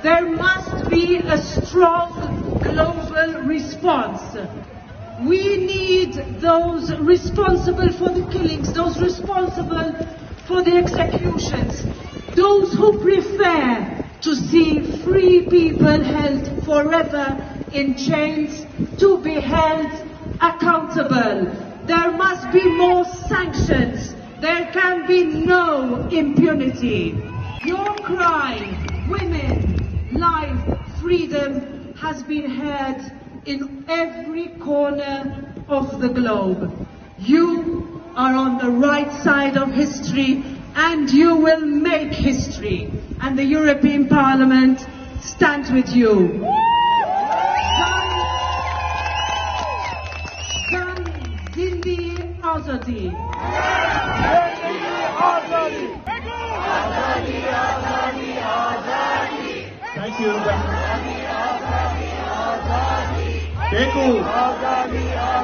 there must be a strong global response. We need those responsible for the killings, those responsible for the executions, those who prefer to see free people held forever in chains to be held accountable. There must be more sanctions. There can be no impunity. Your cry, women, life, freedom, has been heard in every corner of the globe. You are on the right side of history, and you will make history. And the European Parliament stands with you. Jin Jiyan Azadî. Thank you. Thank you.